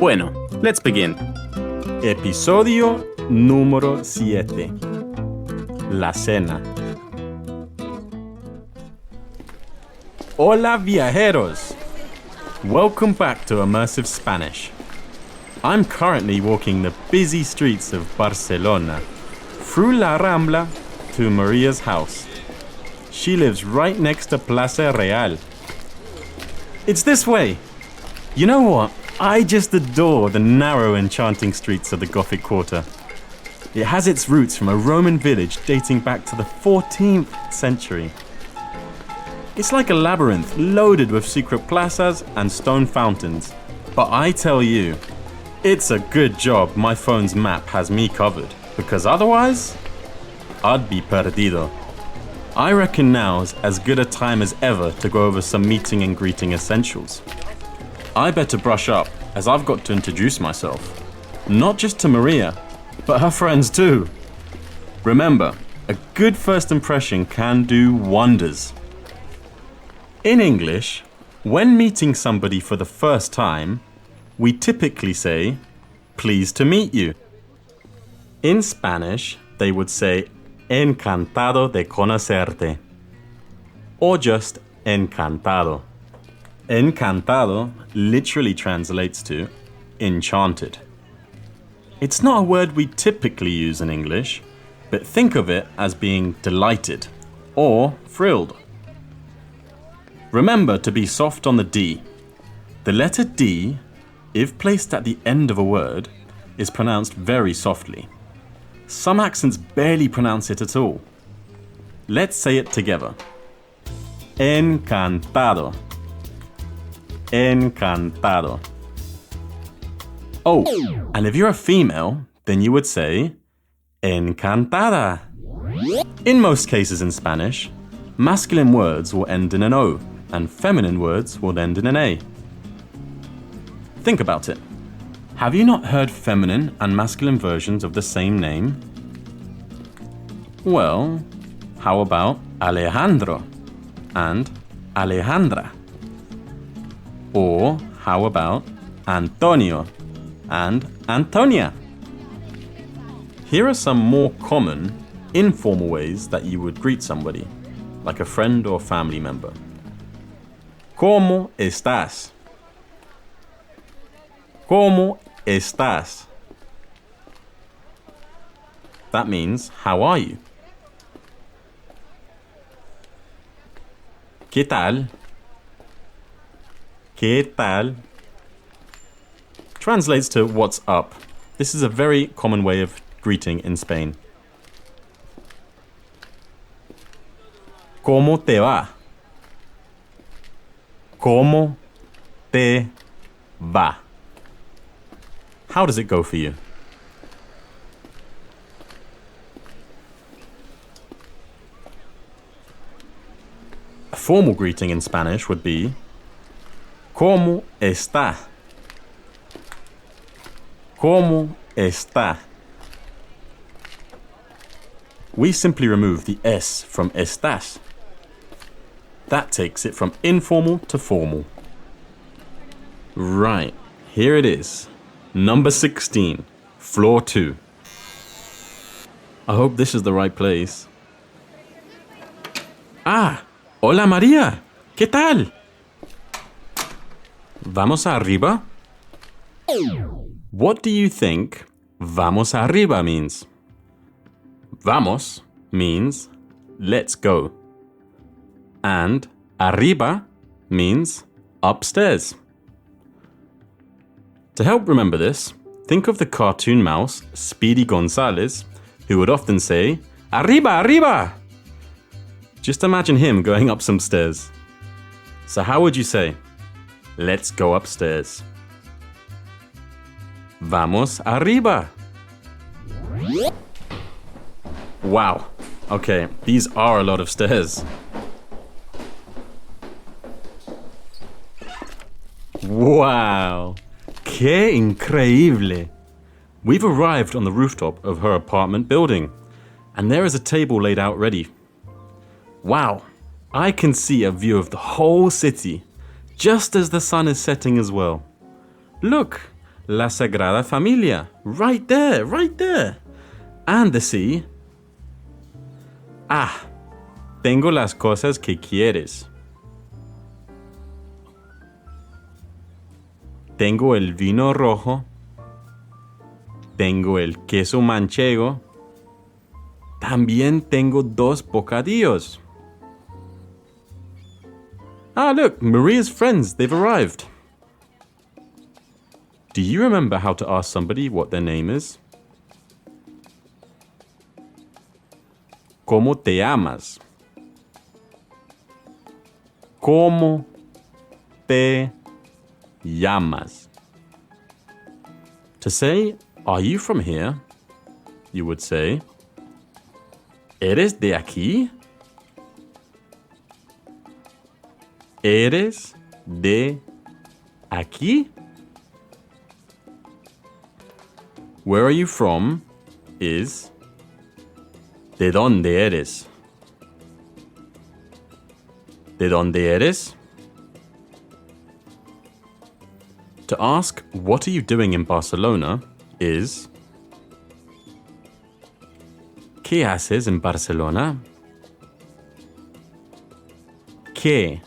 Bueno, let's begin. Episodio número 7. La Cena. Hola viajeros! Welcome back to Immersive Spanish. I'm currently walking the busy streets of Barcelona, through La Rambla to Maria's house. She lives right next to Plaza Real. It's this way! You know what? I just adore the narrow, enchanting streets of the Gothic Quarter. It has its roots from a Roman village dating back to the 14th century. It's like a labyrinth loaded with secret plazas and stone fountains. But I tell you, it's a good job my phone's map has me covered, because otherwise, I'd be perdido. I reckon now's as good a time as ever to go over some meeting and greeting essentials. I better brush up, as I've got to introduce myself. Not just to Maria, but her friends too. Remember, a good first impression can do wonders. In English, when meeting somebody for the first time, we typically say, "Pleased to meet you." In Spanish, they would say, "Encantado de conocerte," or just "encantado." Encantado literally translates to enchanted. It's not a word we typically use in English, but think of it as being delighted or thrilled. Remember to be soft on the D. The letter D, if placed at the end of a word, is pronounced very softly. Some accents barely pronounce it at all. Let's say it together. Encantado. Encantado. Oh, and if you're a female, then you would say encantada. In most cases in Spanish, masculine words will end in an O, and feminine words will end in an A. Think about it. Have you not heard feminine and masculine versions of the same name? Well, how about Alejandro and Alejandra? Or how about Antonio and Antonia? Here are some more common, informal ways that you would greet somebody, like a friend or family member. ¿Cómo estás? ¿Cómo estás? That means, how are you? ¿Qué tal? ¿Qué tal? Translates to what's up. This is a very common way of greeting in Spain. ¿Cómo te va? ¿Cómo te va? How does it go for you? A formal greeting in Spanish would be ¿Cómo está? ¿Cómo está? We simply remove the S from estás. That takes it from informal to formal. Right, here it is. Number 16, floor 2. I hope this is the right place. Ah, hola María, ¿qué tal? ¿Vamos arriba? What do you think vamos arriba means? Vamos means let's go. And arriba means upstairs. To help remember this, think of the cartoon mouse Speedy Gonzales, who would often say, "Arriba, arriba!" Just imagine him going up some stairs. So how would you say, "Let's go upstairs"? Vamos arriba. Wow. Okay, these are a lot of stairs. Wow. ¡Qué increíble! We've arrived on the rooftop of her apartment building, and there is a table laid out ready. Wow, I can see a view of the whole city, just as the sun is setting as well. Look, La Sagrada Familia. Right there, right there. And the C. Ah, tengo las cosas que quieres. Tengo el vino rojo. Tengo el queso manchego. También tengo 2 bocadillos. Ah, look, Maria's friends, they've arrived. Do you remember how to ask somebody what their name is? ¿Cómo te llamas? ¿Cómo te llamas? To say, are you from here? You would say, ¿eres de aquí? ¿Eres de aquí? Where are you from is ¿de dónde eres? ¿De dónde eres? To ask what are you doing in Barcelona is ¿qué haces en Barcelona? ¿Qué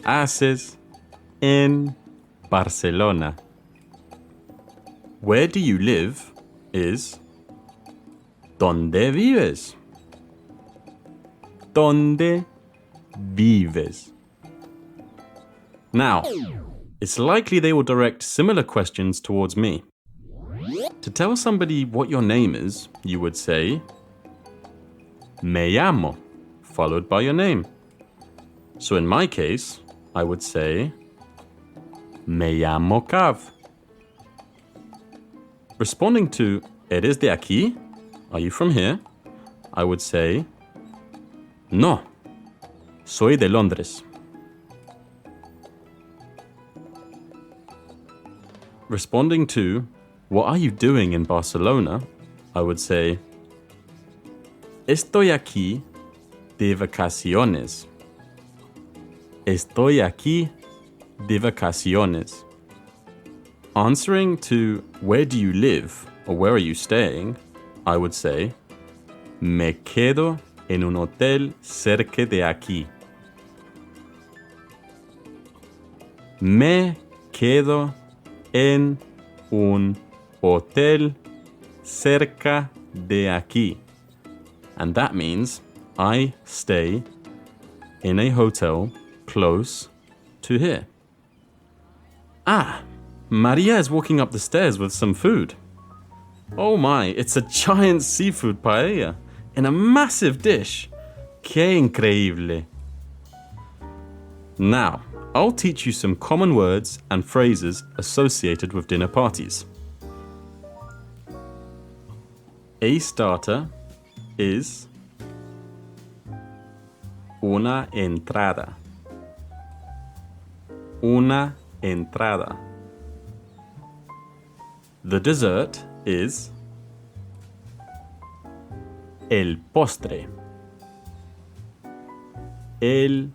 haces en Barcelona? Where do you live is ¿dónde vives? ¿Dónde vives? Now, it's likely they will direct similar questions towards me. To tell somebody what your name is, you would say Me llamo, followed by your name. So in my case, I would say Me llamo Cav. Responding to ¿eres de aquí? Are you from here? I would say No, soy de Londres. Responding to what are you doing in Barcelona? I would say Estoy aquí de vacaciones. Estoy aquí de vacaciones. Answering to where do you live or where are you staying, I would say Me quedo en un hotel cerca de aquí. Me quedo en un hotel cerca de aquí. And that means I stay in a hotel close to here. Ah, Maria is walking up the stairs with some food. Oh my, it's a giant seafood paella in a massive dish. Qué increíble. Now, I'll teach you some common words and phrases associated with dinner parties. A starter is una entrada. Una entrada. The dessert is el postre. El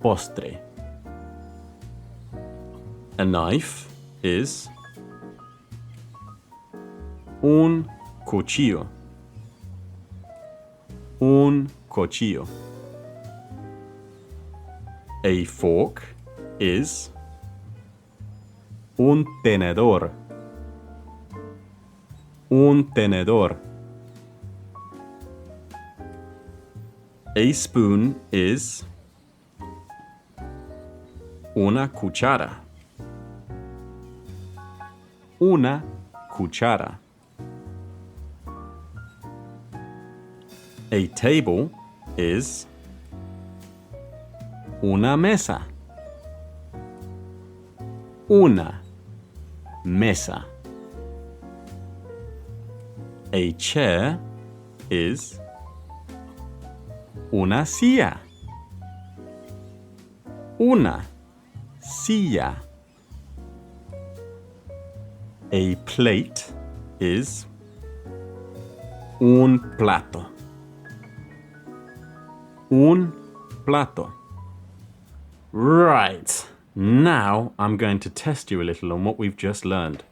postre. A knife is un cuchillo. Un cuchillo. A fork is un tenedor. Un tenedor. A spoon is una cuchara. Una cuchara. A table is una mesa. Una mesa. A chair is una silla. Una silla. A plate is un plato. Un plato. Right. Now I'm going to test you a little on what we've just learned.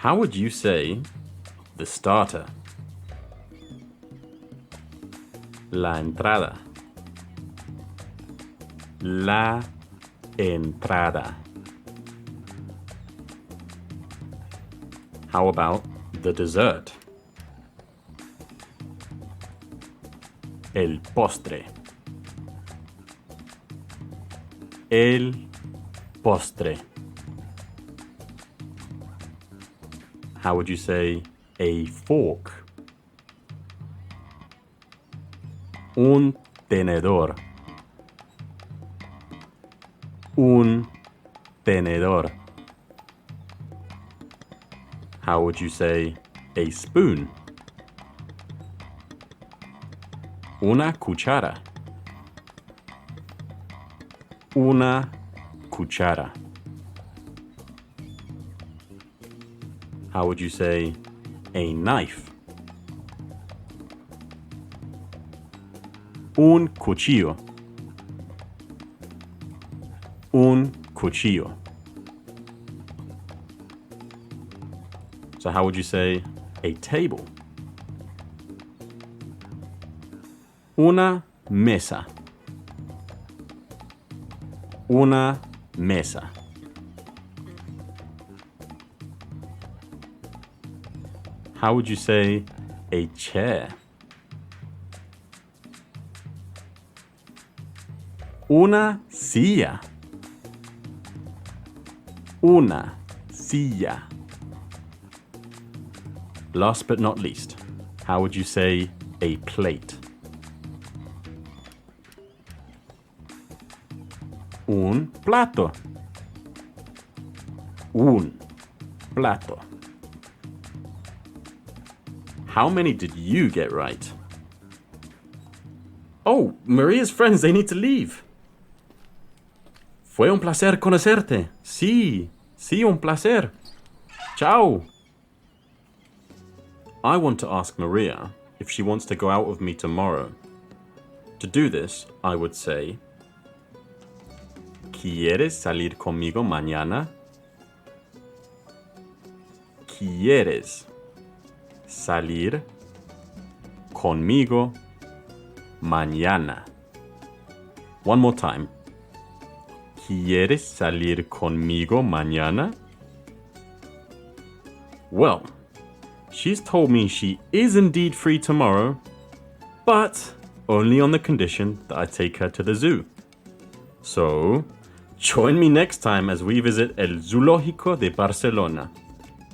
How would you say the starter? La entrada. La entrada. How about the dessert? El postre. El postre. How would you say a fork? Un tenedor. Un tenedor. How would you say a spoon? Una cuchara. Una cuchara. How would you say a knife? Un cuchillo. Un cuchillo. So how would you say a table? Una mesa. Una mesa. How would you say a chair? Una silla. Una silla. Last but not least, how would you say a plate? Un plato. Un plato. How many did you get right? Oh, Maria's friends, they need to leave. Fue un placer conocerte. Sí, un placer. Ciao. I want to ask Maria if she wants to go out with me tomorrow. To do this, I would say, ¿Quieres salir conmigo mañana? ¿Quieres salir conmigo mañana? One more time. ¿Quieres salir conmigo mañana? Well, she's told me she is indeed free tomorrow, but only on the condition that I take her to the zoo. So, join me next time as we visit El Zoológico de Barcelona.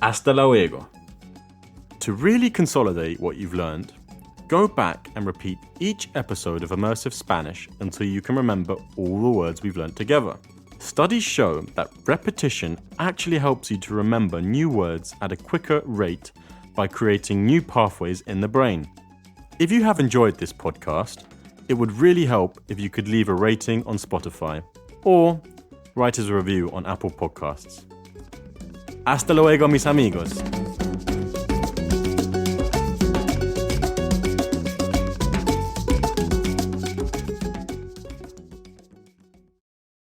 Hasta luego. To really consolidate what you've learned, go back and repeat each episode of Immersive Spanish until you can remember all the words we've learned together. Studies show that repetition actually helps you to remember new words at a quicker rate by creating new pathways in the brain. If you have enjoyed this podcast, it would really help if you could leave a rating on Spotify or write us a review on Apple Podcasts. Hasta luego, mis amigos.